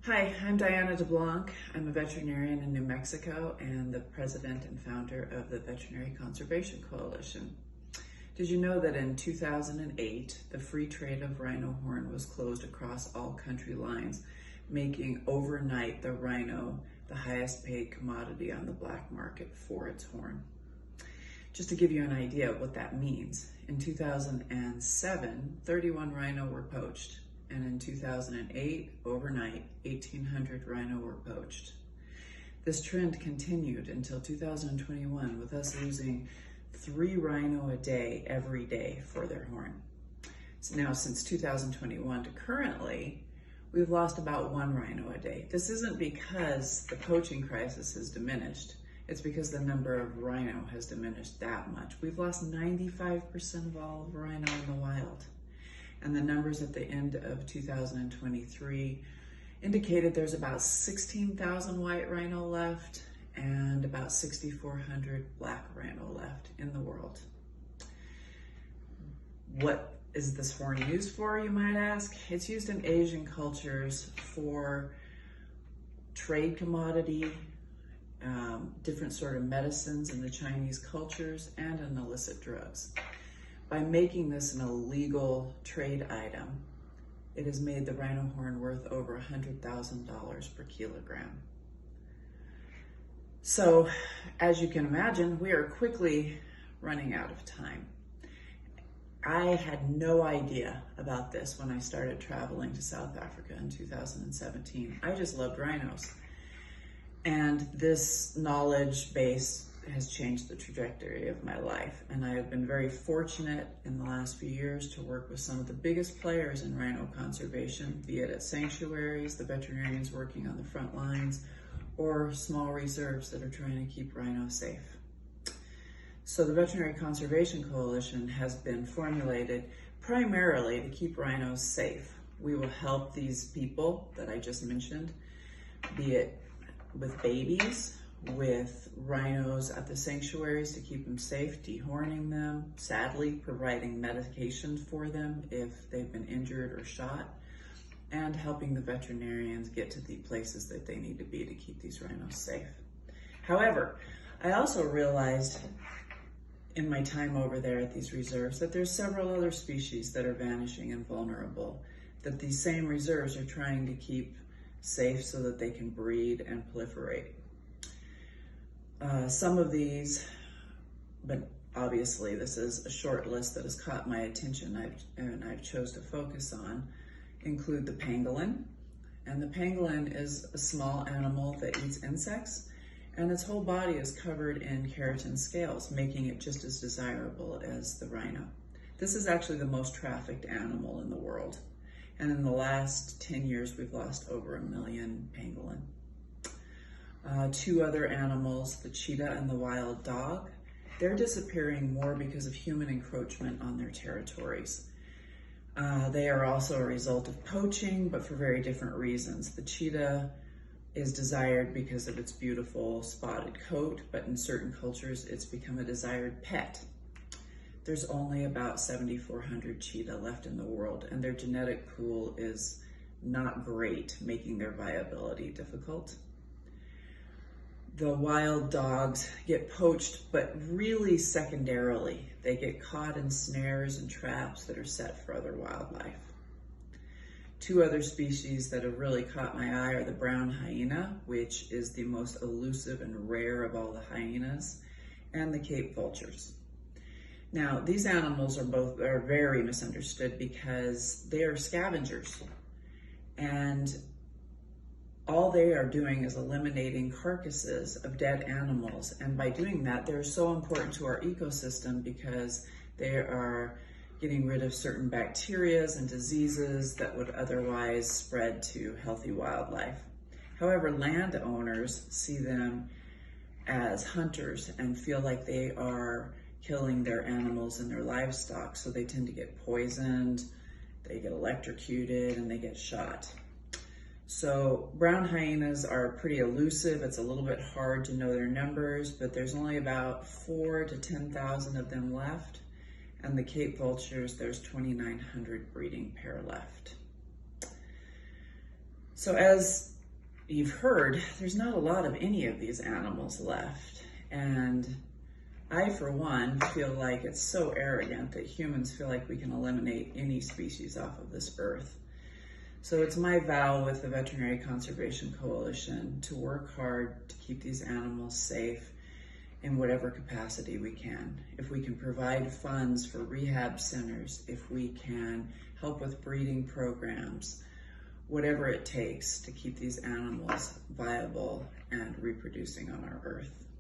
Hi, I'm Diana DeBlanc. I'm a veterinarian in New Mexico and the president and founder of the Veterinary Conservation Coalition. Did you know that in 2008, the free trade of rhino horn was closed across all country lines, making overnight the rhino the highest paid commodity on the black market for its horn? Just to give you an idea of what that means, in 2007, 31 rhino were poached. And in 2008, overnight, 1,800 rhino were poached. This trend continued until 2021, with us losing 3 rhino a day every day for their horn. So now, since 2021 to currently, we've lost about 1 rhino a day. This isn't because the poaching crisis has diminished. It's because the number of rhino has diminished that much. We've lost 95% of all of rhino in the wild. And the numbers at the end of 2023 indicated there's about 16,000 white rhino left and about 6,400 black rhino left in the world. What is this horn used for, you might ask? It's used in Asian cultures for trade commodity, different sort of medicines in the Chinese cultures, and in illicit drugs. By making this an illegal trade item, it has made the rhino horn worth over $100,000 per kilogram. So, as you can imagine, we are quickly running out of time. I had no idea about this when I started traveling to South Africa in 2017. I just loved rhinos. And this knowledge base has changed the trajectory of my life. And I have been very fortunate in the last few years to work with some of the biggest players in rhino conservation, be it at sanctuaries, the veterinarians working on the front lines, or small reserves that are trying to keep rhinos safe. So the Veterinary Conservation Coalition has been formulated primarily to keep rhinos safe. We will help these people that I just mentioned, be it with babies, with rhinos at the sanctuaries to keep them safe, dehorning them, sadly providing medication for them if they've been injured or shot, and helping the veterinarians get to the places that they need to be to keep these rhinos safe. However, I also realized in my time over there at these reserves that there's several other species that are vanishing and vulnerable, that these same reserves are trying to keep safe so that they can breed and proliferate. Some of these, but obviously this is a short list that has caught my attention and I've chose to focus on, include the pangolin. And the pangolin is a small animal that eats insects, and its whole body is covered in keratin scales, making it just as desirable as the rhino. This is actually the most trafficked animal in the world. And in the last 10 years, we've lost over 1 million pangolin. 2 other animals, the cheetah and the wild dog, they're disappearing more because of human encroachment on their territories. They are also a result of poaching, but for very different reasons. The cheetah is desired because of its beautiful spotted coat, but in certain cultures, it's become a desired pet. There's only about 7,400 cheetah left in the world, and their genetic pool is not great, making their viability difficult. The wild dogs get poached, but really secondarily. They get caught in snares and traps that are set for other wildlife. 2 other species that have really caught my eye are the brown hyena, which is the most elusive and rare of all the hyenas, and the Cape vultures. Now, these animals are very misunderstood because they are scavengers, and all they are doing is eliminating carcasses of dead animals. And by doing that, they're so important to our ecosystem because they are getting rid of certain bacteria and diseases that would otherwise spread to healthy wildlife. However, landowners see them as hunters and feel like they are killing their animals and their livestock, so they tend to get poisoned, they get electrocuted, and they get shot. So brown hyenas are pretty elusive. It's a little bit hard to know their numbers, but there's only about 4,000 to 10,000 of them left. And the Cape vultures, there's 2,900 breeding pair left. So as you've heard, there's not a lot of any of these animals left. And I, for one, feel like it's so arrogant that humans feel like we can eliminate any species off of this earth. So it's my vow with the Veterinary Conservation Coalition to work hard to keep these animals safe in whatever capacity we can. If we can provide funds for rehab centers, if we can help with breeding programs, whatever it takes to keep these animals viable and reproducing on our earth.